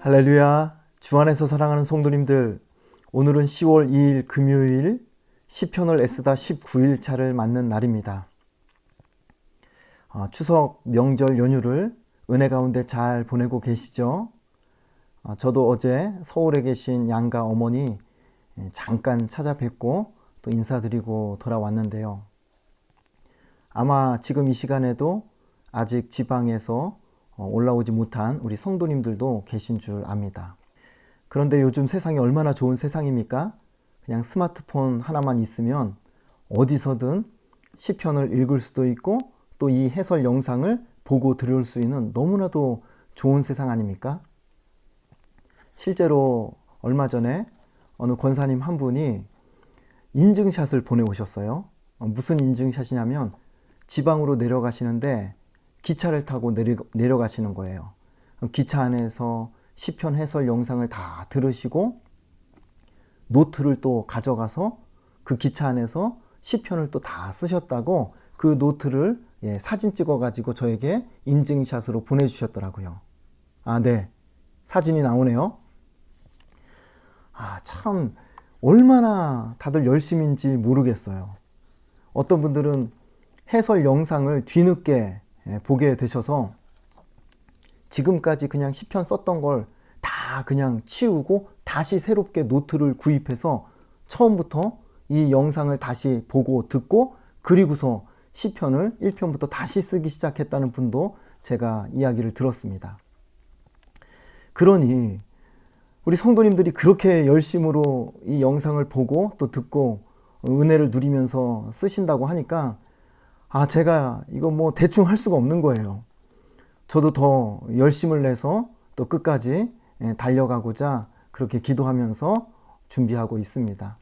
할렐루야. 주 안에서 사랑하는 성도님들, 오늘은 10월 2일 금요일 시편을 애쓰다 19일 차를 맞는 날입니다. 추석 명절 연휴를 은혜 가운데 잘 보내고 계시죠? 저도 어제 서울에 계신 양가 어머니 잠깐 찾아뵙고 또 인사드리고 돌아왔는데요. 아마 지금 이 시간에도 아직 지방에서 올라오지 못한 우리 성도님들도 계신 줄 압니다. 그런데 요즘 세상이 얼마나 좋은 세상입니까? 그냥 스마트폰 하나만 있으면 어디서든 시편을 읽을 수도 있고 또 이 해설 영상을 보고 들을 수 있는 너무나도 좋은 세상 아닙니까? 실제로 얼마 전에 어느 권사님 한 분이 인증샷을 보내오셨어요. 무슨 인증샷이냐면 지방으로 내려가시는데 기차를 타고 내려가시는 거예요. 기차 안에서 시편 해설 영상을 다 들으시고 노트를 또 가져가서 그 기차 안에서 시편을 또 다 쓰셨다고 그 노트를 사진 찍어가지고 저에게 인증샷으로 보내주셨더라고요. 네. 사진이 나오네요. 참 얼마나 다들 열심인지 모르겠어요. 어떤 분들은 해설 영상을 뒤늦게 보게 되셔서 지금까지 그냥 시편 썼던 걸 다 그냥 치우고 다시 새롭게 노트를 구입해서 처음부터 이 영상을 다시 보고 듣고 그리고서 시편을 1편부터 다시 쓰기 시작했다는 분도 제가 이야기를 들었습니다. 그러니 우리 성도님들이 그렇게 열심으로 이 영상을 보고 또 듣고 은혜를 누리면서 쓰신다고 하니까 제가 이거 뭐 대충 할 수가 없는 거예요. 저도 더 열심을 내서 또 끝까지 달려가고자 그렇게 기도하면서 준비하고 있습니다.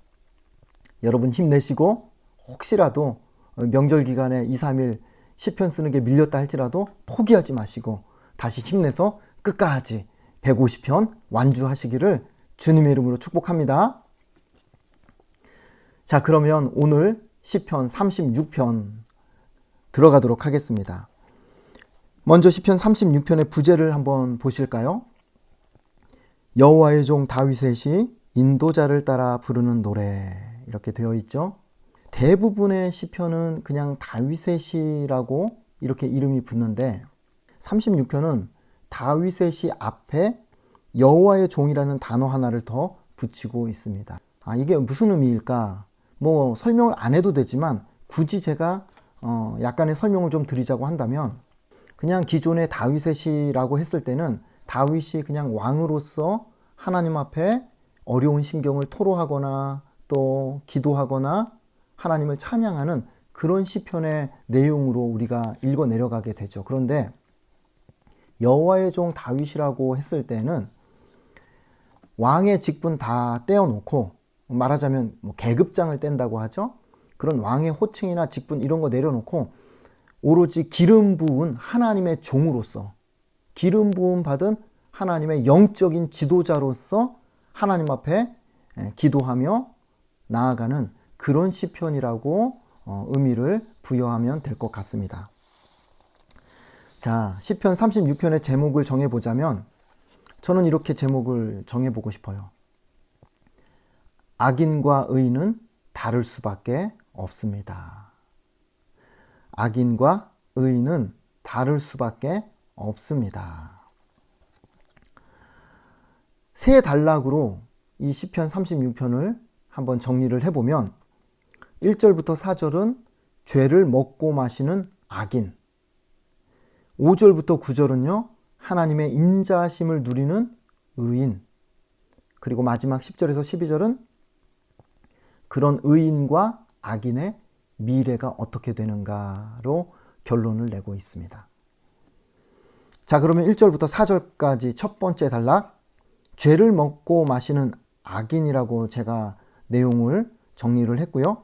여러분 힘내시고 혹시라도 명절 기간에 2, 3일 시편 쓰는 게 밀렸다 할지라도 포기하지 마시고 다시 힘내서 끝까지 150편 완주하시기를 주님의 이름으로 축복합니다. 자, 그러면 오늘 시편 36편 들어가도록 하겠습니다. 먼저 시편 36편의 부제를 한번 보실까요? 여호와의 종 다윗의 시 인도자를 따라 부르는 노래 이렇게 되어 있죠. 대부분의 시편은 그냥 다윗의 시라고 이렇게 이름이 붙는데 36편은 다윗의 시 앞에 여호와의 종이라는 단어 하나를 더 붙이고 있습니다. 이게 무슨 의미일까? 뭐 설명을 안 해도 되지만 굳이 제가 약간의 설명을 좀 드리자고 한다면 그냥 기존의 다윗의 시라고 했을 때는 다윗이 그냥 왕으로서 하나님 앞에 어려운 심경을 토로하거나 또 기도하거나 하나님을 찬양하는 그런 시편의 내용으로 우리가 읽어 내려가게 되죠. 그런데 여호와의 종 다윗이라고 했을 때는 왕의 직분 다 떼어놓고 말하자면 뭐 계급장을 뗀다고 하죠. 그런 왕의 호칭이나 직분 이런 거 내려놓고 오로지 기름 부은 하나님의 종으로서 기름 부음 받은 하나님의 영적인 지도자로서 하나님 앞에 기도하며 나아가는 그런 시편이라고 의미를 부여하면 될 것 같습니다. 자, 시편 36편의 제목을 정해보자면 저는 이렇게 제목을 정해보고 싶어요. 악인과 의인은 다를 수밖에 없습니다. 악인과 의인은 다를 수밖에 없습니다. 세 단락으로 이 시편 36편을 한번 정리를 해보면 1절부터 4절은 죄를 먹고 마시는 악인, 5절부터 9절은요 하나님의 인자하심을 누리는 의인, 그리고 마지막 10절에서 12절은 그런 의인과 악인의 미래가 어떻게 되는가로 결론을 내고 있습니다. 자, 그러면 1절부터 4절까지 첫 번째 단락, 죄를 먹고 마시는 악인이라고 제가 내용을 정리를 했고요.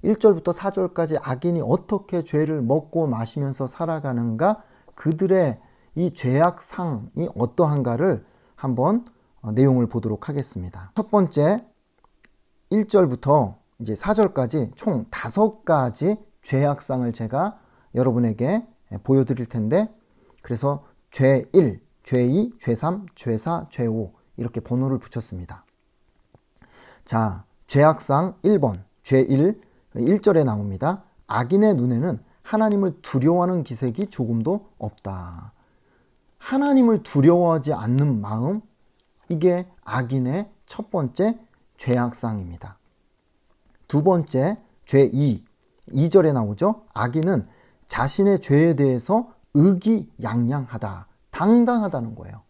1절부터 4절까지 악인이 어떻게 죄를 먹고 마시면서 살아가는가, 그들의 이 죄악상이 어떠한가를 한번 내용을 보도록 하겠습니다. 첫 번째 1절부터 이제 4절까지 총 5가지 죄악상을 제가 여러분에게 보여드릴 텐데, 그래서 죄 1, 죄2, 죄3, 죄4, 죄5 이렇게 번호를 붙였습니다. 자, 죄악상 1번, 죄1, 1절에 나옵니다. 악인의 눈에는 하나님을 두려워하는 기색이 조금도 없다. 하나님을 두려워하지 않는 마음, 이게 악인의 첫 번째 죄악상입니다. 두 번째 죄2, 2절에 나오죠. 악인은 자신의 죄에 대해서 의기양양하다, 당당하다는 거예요.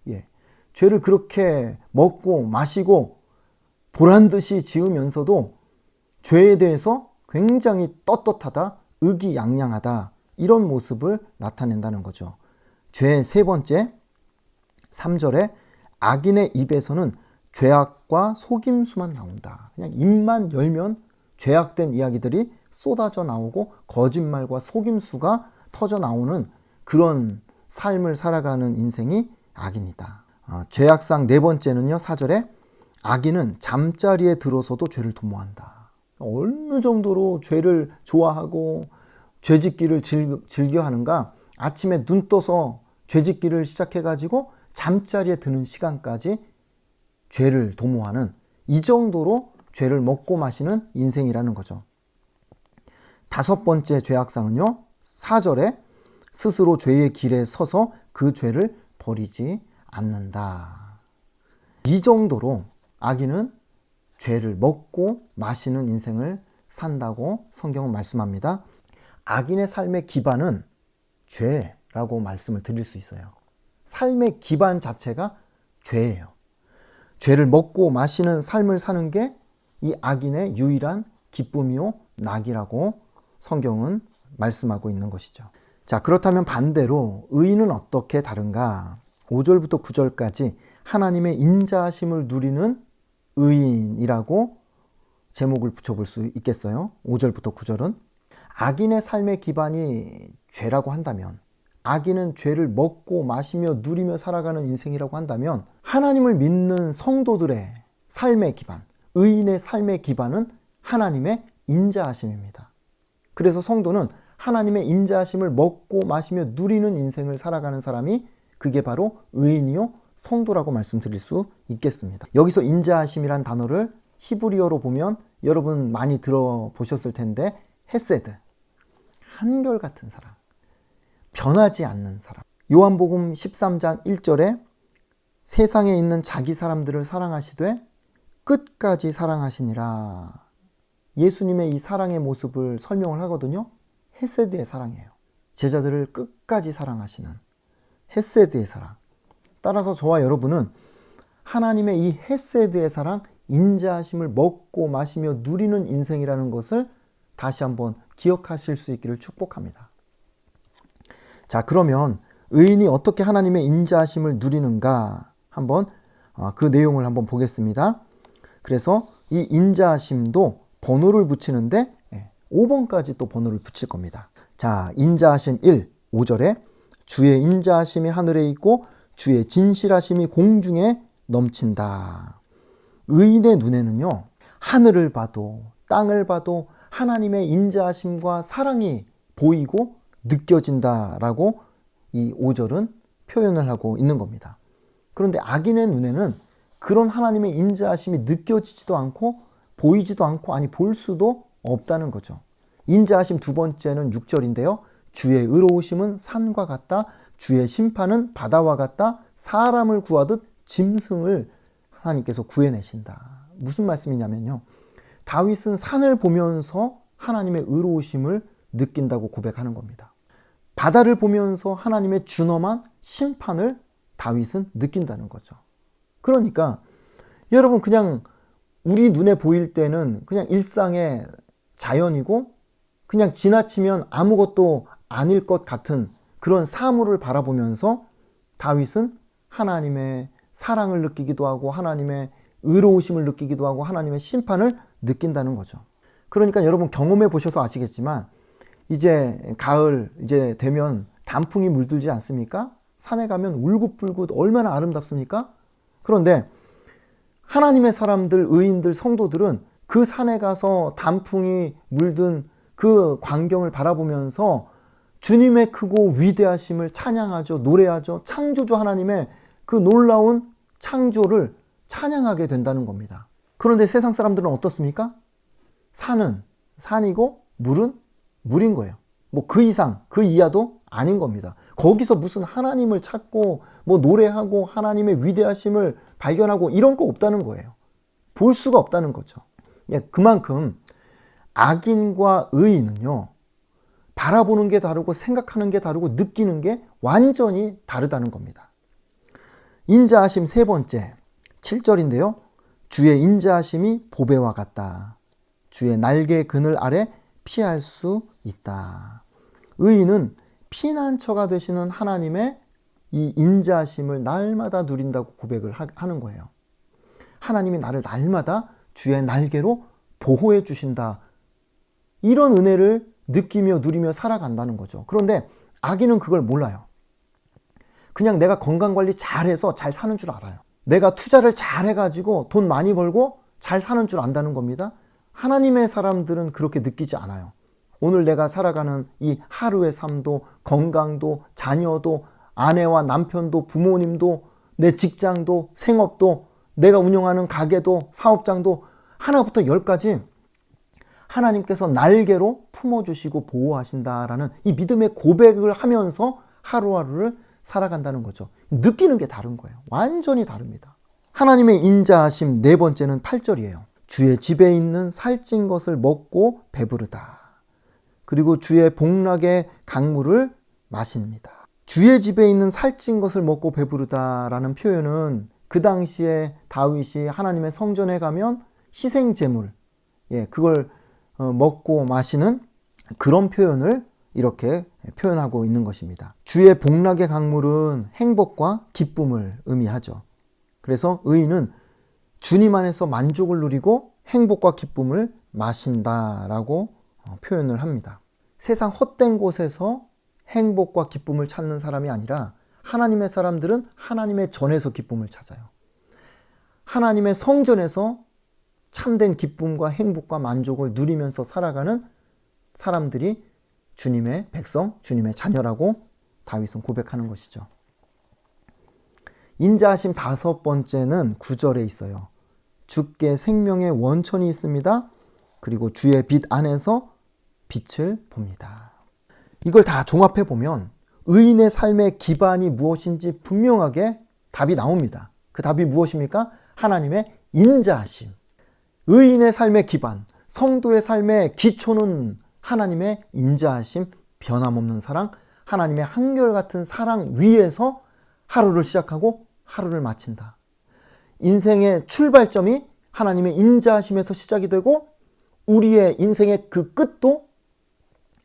예. 죄를 그렇게 먹고 마시고 보란듯이 지으면서도 죄에 대해서 굉장히 떳떳하다, 의기양양하다, 이런 모습을 나타낸다는 거죠. 죄 세 번째 3절에 악인의 입에서는 죄악과 속임수만 나온다. 그냥 입만 열면 죄악된 이야기들이 쏟아져 나오고 거짓말과 속임수가 터져 나오는 그런 삶을 살아가는 인생이 악인이다. 죄악상 네 번째는요, 4절에 악인은 잠자리에 들어서도 죄를 도모한다. 어느 정도로 죄를 좋아하고 죄짓기를 즐겨 하는가? 아침에 눈 떠서 죄짓기를 시작해가지고 잠자리에 드는 시간까지 죄를 도모하는, 이 정도로 죄를 먹고 마시는 인생이라는 거죠. 다섯 번째 죄악상은요, 4절에 스스로 죄의 길에 서서 그 죄를 버리지 않는다. 이 정도로 악인은 죄를 먹고 마시는 인생을 산다고 성경은 말씀합니다. 악인의 삶의 기반은 죄라고 말씀을 드릴 수 있어요. 삶의 기반 자체가 죄예요. 죄를 먹고 마시는 삶을 사는 게 이 악인의 유일한 기쁨이요 낙이라고 성경은 말씀하고 있는 것이죠. 자, 그렇다면 반대로 의인은 어떻게 다른가? 5절부터 9절까지 하나님의 인자하심을 누리는 의인이라고 제목을 붙여볼 수 있겠어요. 5절부터 9절은 악인의 삶의 기반이 죄라고 한다면, 악인은 죄를 먹고 마시며 누리며 살아가는 인생이라고 한다면, 하나님을 믿는 성도들의 삶의 기반, 의인의 삶의 기반은 하나님의 인자하심입니다. 그래서 성도는 하나님의 인자하심을 먹고 마시며 누리는 인생을 살아가는 사람이, 그게 바로 의인이요 성도라고 말씀드릴 수 있겠습니다. 여기서 인자하심이란 단어를 히브리어로 보면 여러분 많이 들어보셨을 텐데, 헤세드, 한결같은 사랑, 변하지 않는 사람. 요한복음 13장 1절에 세상에 있는 자기 사람들을 사랑하시되 끝까지 사랑하시니라. 예수님의 이 사랑의 모습을 설명을 하거든요. 헤세드의 사랑이에요. 제자들을 끝까지 사랑하시는 헤세드의 사랑. 따라서 저와 여러분은 하나님의 이 헤세드의 사랑, 인자하심을 먹고 마시며 누리는 인생이라는 것을 다시 한번 기억하실 수 있기를 축복합니다. 자, 그러면 의인이 어떻게 하나님의 인자하심을 누리는가 한번 그 내용을 한번 보겠습니다. 그래서 이 인자하심도 번호를 붙이는데 5번까지 또 번호를 붙일 겁니다. 자, 인자하심 1, 5절에 주의 인자하심이 하늘에 있고 주의 진실하심이 공중에 넘친다. 의인의 눈에는요, 하늘을 봐도 땅을 봐도 하나님의 인자하심과 사랑이 보이고 느껴진다라고 이 5절은 표현을 하고 있는 겁니다. 그런데 악인의 눈에는 그런 하나님의 인자하심이 느껴지지도 않고 보이지도 않고, 아니 볼 수도 없다는 거죠. 인자하심 두 번째는 6절인데요. 주의 의로우심은 산과 같다. 주의 심판은 바다와 같다. 사람을 구하듯 짐승을 하나님께서 구해내신다. 무슨 말씀이냐면요, 다윗은 산을 보면서 하나님의 의로우심을 느낀다고 고백하는 겁니다. 바다를 보면서 하나님의 준엄한 심판을 다윗은 느낀다는 거죠. 그러니까 여러분, 그냥 우리 눈에 보일 때는 그냥 일상의 자연이고 그냥 지나치면 아무것도 아닐 것 같은 그런 사물을 바라보면서 다윗은 하나님의 사랑을 느끼기도 하고 하나님의 의로우심을 느끼기도 하고 하나님의 심판을 느낀다는 거죠. 그러니까 여러분 경험해 보셔서 아시겠지만 이제 가을 이제 되면 단풍이 물들지 않습니까? 산에 가면 울긋불긋 얼마나 아름답습니까? 그런데 하나님의 사람들, 의인들, 성도들은 그 산에 가서 단풍이 물든 그 광경을 바라보면서 주님의 크고 위대하심을 찬양하죠. 노래하죠. 창조주 하나님의 그 놀라운 창조를 찬양하게 된다는 겁니다. 그런데 세상 사람들은 어떻습니까? 산은 산이고 물은 물인 거예요. 뭐 그 이상, 그 이하도 아닌 겁니다. 거기서 무슨 하나님을 찾고 뭐 노래하고 하나님의 위대하심을 발견하고 이런 거 없다는 거예요. 볼 수가 없다는 거죠. 그만큼 악인과 의인은요, 바라보는 게 다르고 생각하는 게 다르고 느끼는 게 완전히 다르다는 겁니다. 인자하심 세 번째, 7절인데요. 주의 인자하심이 보배와 같다. 주의 날개 그늘 아래 피할 수 있다. 의인은 피난처가 되시는 하나님의 이 인자하심을 날마다 누린다고 고백을 하는 거예요. 하나님이 나를 날마다 주의 날개로 보호해 주신다. 이런 은혜를 느끼며 누리며 살아간다는 거죠. 그런데 악인은 그걸 몰라요. 그냥 내가 건강관리 잘해서 잘 사는 줄 알아요. 내가 투자를 잘 해가지고 돈 많이 벌고 잘 사는 줄 안다는 겁니다. 하나님의 사람들은 그렇게 느끼지 않아요. 오늘 내가 살아가는 이 하루의 삶도, 건강도, 자녀도, 아내와 남편도, 부모님도, 내 직장도, 생업도, 내가 운영하는 가게도, 사업장도 하나부터 열까지 하나님께서 날개로 품어주시고 보호하신다라는 이 믿음의 고백을 하면서 하루하루를 살아간다는 거죠. 느끼는 게 다른 거예요. 완전히 다릅니다. 하나님의 인자하심 네 번째는 8절이에요. 주의 집에 있는 살찐 것을 먹고 배부르다. 그리고 주의 복락의 강물을 마십니다. 주의 집에 있는 살찐 것을 먹고 배부르다라는 표현은 그 당시에 다윗이 하나님의 성전에 가면 희생 제물, 그걸 먹고 마시는 그런 표현을 이렇게 표현하고 있는 것입니다. 주의 복락의 강물은 행복과 기쁨을 의미하죠. 그래서 의인은 주님 안에서 만족을 누리고 행복과 기쁨을 마신다라고 표현을 합니다. 세상 헛된 곳에서 행복과 기쁨을 찾는 사람이 아니라 하나님의 사람들은 하나님의 전에서 기쁨을 찾아요. 하나님의 성전에서 참된 기쁨과 행복과 만족을 누리면서 살아가는 사람들이 주님의 백성, 주님의 자녀라고 다윗은 고백하는 것이죠. 인자하심 다섯 번째는 9절에 있어요. 주께 생명의 원천이 있습니다. 그리고 주의 빛 안에서 빛을 봅니다. 이걸 다 종합해 보면 의인의 삶의 기반이 무엇인지 분명하게 답이 나옵니다. 그 답이 무엇입니까? 하나님의 인자하심. 의인의 삶의 기반, 성도의 삶의 기초는 하나님의 인자하심, 변함없는 사랑, 하나님의 한결같은 사랑 위에서 하루를 시작하고 하루를 마친다. 인생의 출발점이 하나님의 인자하심에서 시작이 되고 우리의 인생의 그 끝도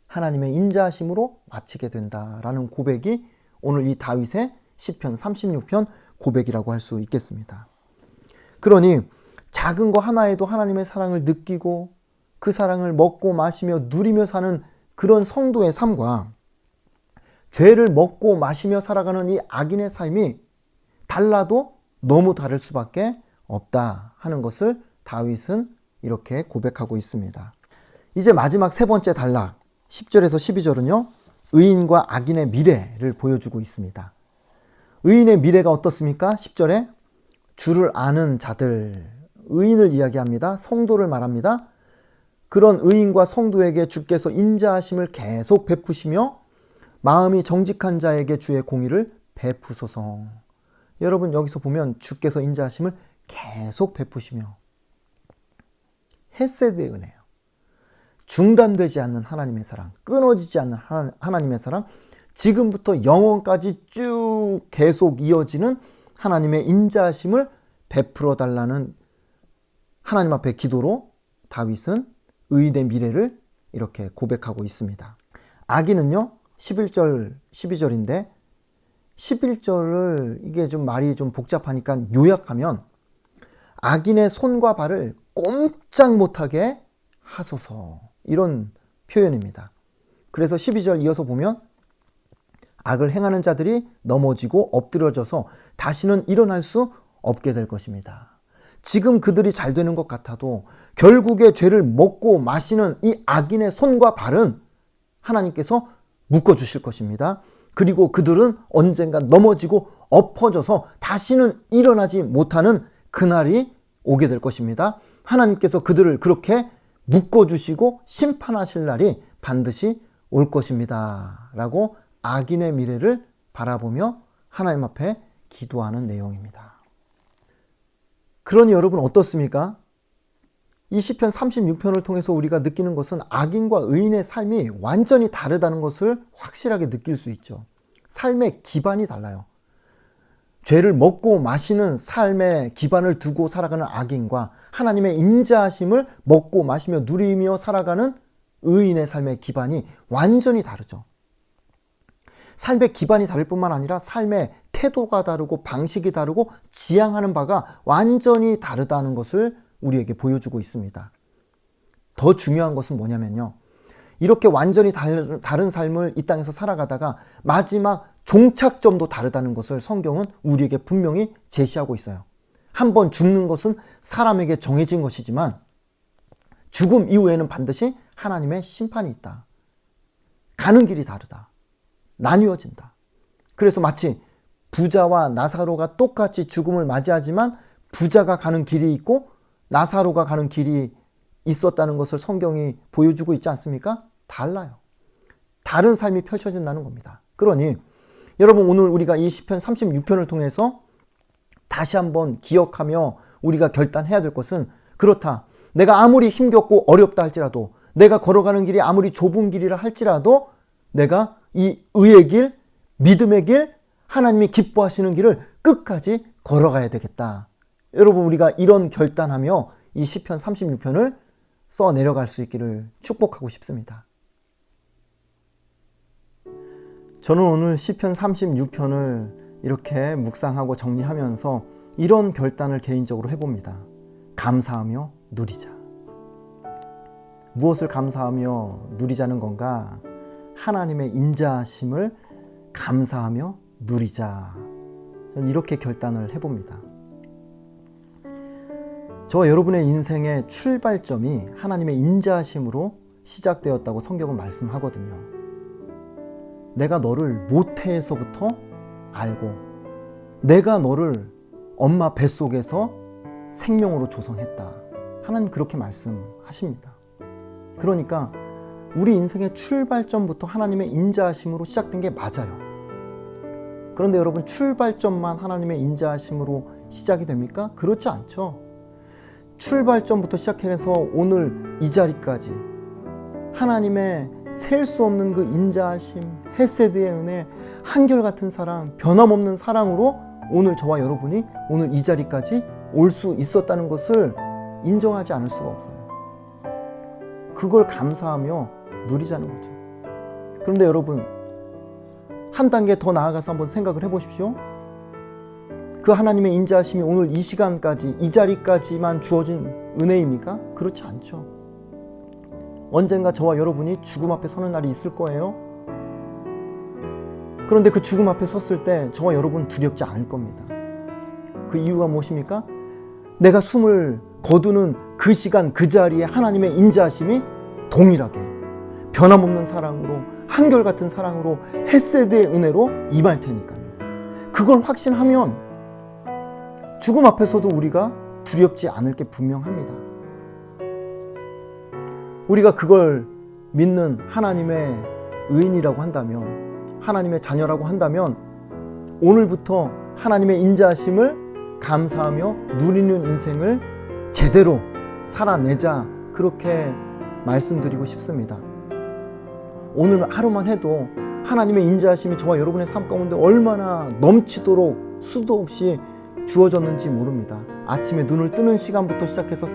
하나님의 인자하심으로 마치게 된다라는 고백이 오늘 이 다윗의 시편 36편 고백이라고 할 수 있겠습니다. 그러니 작은 거 하나에도 하나님의 사랑을 느끼고 그 사랑을 먹고 마시며 누리며 사는 그런 성도의 삶과 죄를 먹고 마시며 살아가는 이 악인의 삶이 달라도 너무 다를 수밖에 없다 하는 것을 다윗은 이렇게 고백하고 있습니다. 이제 마지막 세 번째 단락 10절에서 12절은요. 의인과 악인의 미래를 보여주고 있습니다. 의인의 미래가 어떻습니까? 10절에 주를 아는 자들, 의인을 이야기합니다. 성도를 말합니다. 그런 의인과 성도에게 주께서 인자하심을 계속 베푸시며 마음이 정직한 자에게 주의 공의를 베푸소서. 여러분 여기서 보면 주께서 인자하심을 계속 베푸시며 헤세드의 은혜예요. 중단되지 않는 하나님의 사랑, 끊어지지 않는 하나님의 사랑, 지금부터 영원까지 쭉 계속 이어지는 하나님의 인자하심을 베풀어 달라는 하나님 앞에 기도로 다윗은 의인의 미래를 이렇게 고백하고 있습니다. 악인은요 11절 12절인데 11절을 이게 좀 말이 좀 복잡하니까 요약하면 악인의 손과 발을 꼼짝 못하게 하소서, 이런 표현입니다. 그래서 12절 이어서 보면 악을 행하는 자들이 넘어지고 엎드려져서 다시는 일어날 수 없게 될 것입니다. 지금 그들이 잘 되는 것 같아도 결국에 죄를 먹고 마시는 이 악인의 손과 발은 하나님께서 묶어주실 것입니다. 그리고 그들은 언젠가 넘어지고 엎어져서 다시는 일어나지 못하는 그날이 오게 될 것입니다. 하나님께서 그들을 그렇게 묶어주시고 심판하실 날이 반드시 올 것입니다. 라고 악인의 미래를 바라보며 하나님 앞에 기도하는 내용입니다. 그러니 여러분 어떻습니까? 이 시편 36편을 통해서 우리가 느끼는 것은 악인과 의인의 삶이 완전히 다르다는 것을 확실하게 느낄 수 있죠. 삶의 기반이 달라요. 죄를 먹고 마시는 삶의 기반을 두고 살아가는 악인과 하나님의 인자하심을 먹고 마시며 누리며 살아가는 의인의 삶의 기반이 완전히 다르죠. 삶의 기반이 다를 뿐만 아니라 삶의 태도가 다르고 방식이 다르고 지향하는 바가 완전히 다르다는 것을 우리에게 보여주고 있습니다. 더 중요한 것은 뭐냐면요. 이렇게 완전히 다른 삶을 이 땅에서 살아가다가 마지막 종착점도 다르다는 것을 성경은 우리에게 분명히 제시하고 있어요. 한번 죽는 것은 사람에게 정해진 것이지만 죽음 이후에는 반드시 하나님의 심판이 있다. 가는 길이 다르다. 나뉘어진다. 그래서 마치 부자와 나사로가 똑같이 죽음을 맞이하지만 부자가 가는 길이 있고 나사로가 가는 길이 있었다는 것을 성경이 보여주고 있지 않습니까? 달라요. 다른 삶이 펼쳐진다는 겁니다. 그러니 여러분 오늘 우리가 이 시편 36편을 통해서 다시 한번 기억하며 우리가 결단해야 될 것은 그렇다. 내가 아무리 힘겹고 어렵다 할지라도 내가 걸어가는 길이 아무리 좁은 길이라 할지라도 내가 이 의의 길, 믿음의 길, 하나님이 기뻐하시는 길을 끝까지 걸어가야 되겠다. 여러분 우리가 이런 결단하며 이 시편 36편을 써 내려갈 수 있기를 축복하고 싶습니다. 저는 오늘 시편 36편을 이렇게 묵상하고 정리하면서 이런 결단을 개인적으로 해봅니다. 감사하며 누리자. 무엇을 감사하며 누리자는 건가? 하나님의 인자하심을 감사하며 누리자. 저는 이렇게 결단을 해봅니다. 저와 여러분의 인생의 출발점이 하나님의 인자하심으로 시작되었다고 성경은 말씀하거든요. 내가 너를 모태에서부터 알고 내가 너를 엄마 뱃속에서 생명으로 조성했다. 하나님 그렇게 말씀하십니다. 그러니까 우리 인생의 출발점부터 하나님의 인자하심으로 시작된 게 맞아요. 그런데 여러분 출발점만 하나님의 인자하심으로 시작이 됩니까? 그렇지 않죠. 출발점부터 시작해서 오늘 이 자리까지 하나님의 셀 수 없는 그 인자하심, 헤세드의 은혜, 한결같은 사랑, 변함없는 사랑으로 오늘 저와 여러분이 오늘 이 자리까지 올 수 있었다는 것을 인정하지 않을 수가 없어요. 그걸 감사하며 누리자는 거죠. 그런데 여러분 한 단계 더 나아가서 한번 생각을 해보십시오. 그 하나님의 인자하심이 오늘 이 시간까지 이 자리까지만 주어진 은혜입니까? 그렇지 않죠. 언젠가 저와 여러분이 죽음 앞에 서는 날이 있을 거예요. 그런데 그 죽음 앞에 섰을 때 저와 여러분 두렵지 않을 겁니다. 그 이유가 무엇입니까? 내가 숨을 거두는 그 시간 그 자리에 하나님의 인자하심이 동일하게 변함없는 사랑으로 한결같은 사랑으로 헤세드의 은혜로 임할 테니까요. 그걸 확신하면 죽음 앞에서도 우리가 두렵지 않을 게 분명합니다. 우리가 그걸 믿는 하나님의 의인이라고 한다면, 하나님의 자녀라고 한다면 오늘부터 하나님의 인자하심을 감사하며 누리는 인생을 제대로 살아내자, 그렇게 말씀드리고 싶습니다. 오늘 하루만 해도 하나님의 인자하심이 저와 여러분의 삶 가운데 얼마나 넘치도록 수도 없이 주어졌는지 모릅니다. 아침에 눈을 뜨는 시간부터 시작해서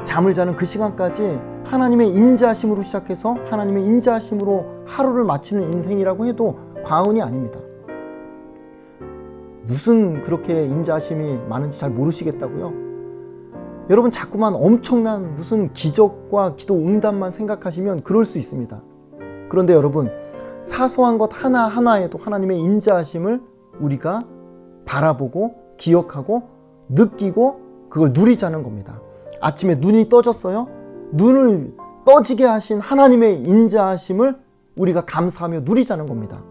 잠을 자는 그 시간까지 하나님의 인자하심으로 시작해서 하나님의 인자하심으로 하루를 마치는 인생이라고 해도 과언이 아닙니다. 무슨 그렇게 인자하심이 많은지 잘 모르시겠다고요? 여러분 자꾸만 엄청난 무슨 기적과 기도 응답만 생각하시면 그럴 수 있습니다. 그런데 여러분 사소한 것 하나하나에도 하나님의 인자하심을 우리가 바라보고 기억하고 느끼고 그걸 누리자는 겁니다. 아침에 눈이 떠졌어요? 눈을 떠지게 하신 하나님의 인자하심을 우리가 감사하며 누리자는 겁니다.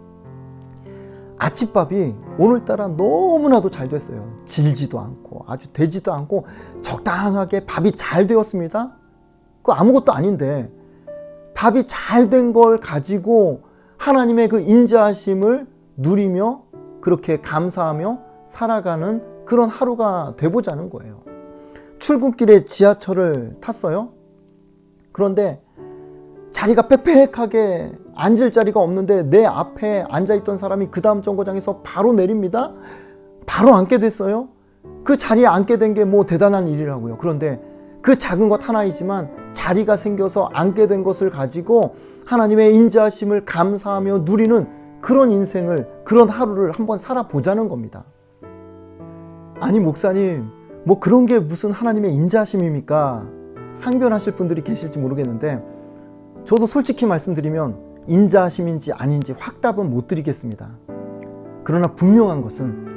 아침밥이 오늘따라 너무나도 잘 됐어요. 질지도 않고 아주 되지도 않고 적당하게 밥이 잘 되었습니다. 그거 아무것도 아닌데 밥이 잘 된 걸 가지고 하나님의 그 인자하심을 누리며 그렇게 감사하며 살아가는 그런 하루가 돼보자는 거예요. 출근길에 지하철을 탔어요. 그런데 자리가 빽빽하게 앉을 자리가 없는데 내 앞에 앉아있던 사람이 그 다음 정거장에서 바로 내립니다. 바로 앉게 됐어요. 그 자리에 앉게 된 게 뭐 대단한 일이라고요. 그런데 그 작은 것 하나이지만 자리가 생겨서 앉게 된 것을 가지고 하나님의 인자하심을 감사하며 누리는 그런 인생을, 그런 하루를 한번 살아보자는 겁니다. 아니 목사님, 뭐 그런 게 무슨 하나님의 인자하심입니까? 항변하실 분들이 계실지 모르겠는데 저도 솔직히 말씀드리면 인자하심인지 아닌지 확답은 못 드리겠습니다. 그러나 분명한 것은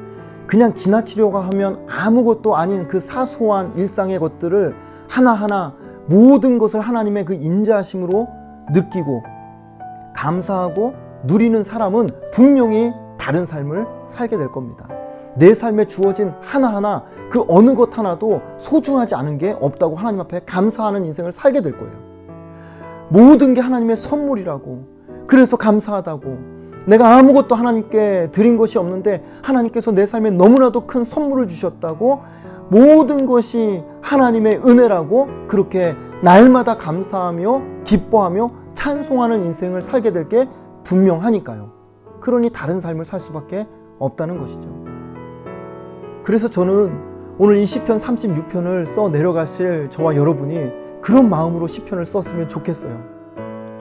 그냥 지나치려고 하면 아무것도 아닌 그 사소한 일상의 것들을 하나하나 모든 것을 하나님의 그 인자하심으로 느끼고 감사하고 누리는 사람은 분명히 다른 삶을 살게 될 겁니다. 내 삶에 주어진 하나하나 그 어느 것 하나도 소중하지 않은 게 없다고 하나님 앞에 감사하는 인생을 살게 될 거예요. 모든 게 하나님의 선물이라고, 그래서 감사하다고, 내가 아무것도 하나님께 드린 것이 없는데 하나님께서 내 삶에 너무나도 큰 선물을 주셨다고, 모든 것이 하나님의 은혜라고 그렇게 날마다 감사하며 기뻐하며 찬송하는 인생을 살게 될 게 분명하니까요. 그러니 다른 삶을 살 수밖에 없다는 것이죠. 그래서 저는 오늘 이 시편 36편을 써 내려가실 저와 여러분이 그런 마음으로 시편을 썼으면 좋겠어요.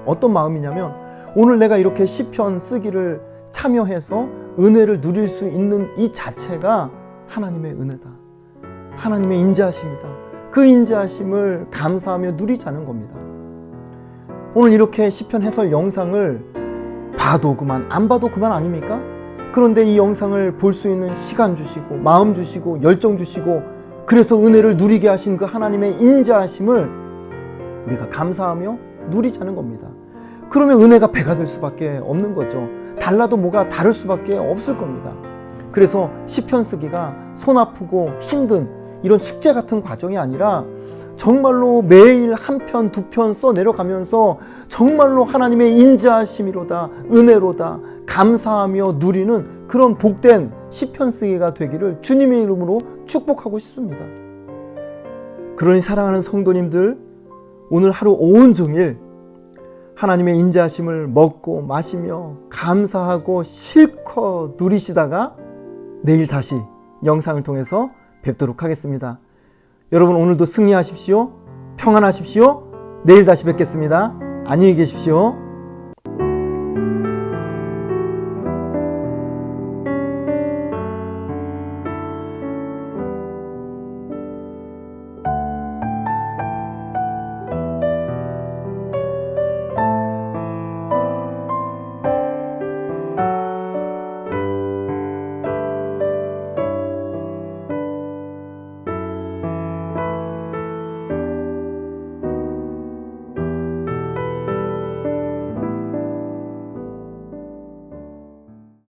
어떤 마음이냐면 오늘 내가 이렇게 시편 쓰기를 참여해서 은혜를 누릴 수 있는 이 자체가 하나님의 은혜다. 하나님의 인자하심이다. 그 인자하심을 감사하며 누리자는 겁니다. 오늘 이렇게 시편 해설 영상을 봐도 그만, 안 봐도 그만 아닙니까? 그런데 이 영상을 볼 수 있는 시간 주시고 마음 주시고 열정 주시고 그래서 은혜를 누리게 하신 그 하나님의 인자하심을 우리가 감사하며 누리자는 겁니다. 그러면 은혜가 배가 될 수밖에 없는 거죠. 달라도 뭐가 다를 수밖에 없을 겁니다. 그래서 시편 쓰기가 손 아프고 힘든 이런 숙제 같은 과정이 아니라 정말로 매일 한 편, 두 편 써 내려가면서 정말로 하나님의 인자하심이로다, 은혜로다, 감사하며 누리는 그런 복된 시편 쓰기가 되기를 주님의 이름으로 축복하고 싶습니다. 그러니 사랑하는 성도님들, 오늘 하루 온종일 하나님의 인자하심을 먹고 마시며 감사하고 실컷 누리시다가 내일 다시 영상을 통해서 뵙도록 하겠습니다. 여러분 오늘도 승리하십시오. 평안하십시오. 내일 다시 뵙겠습니다. 안녕히 계십시오.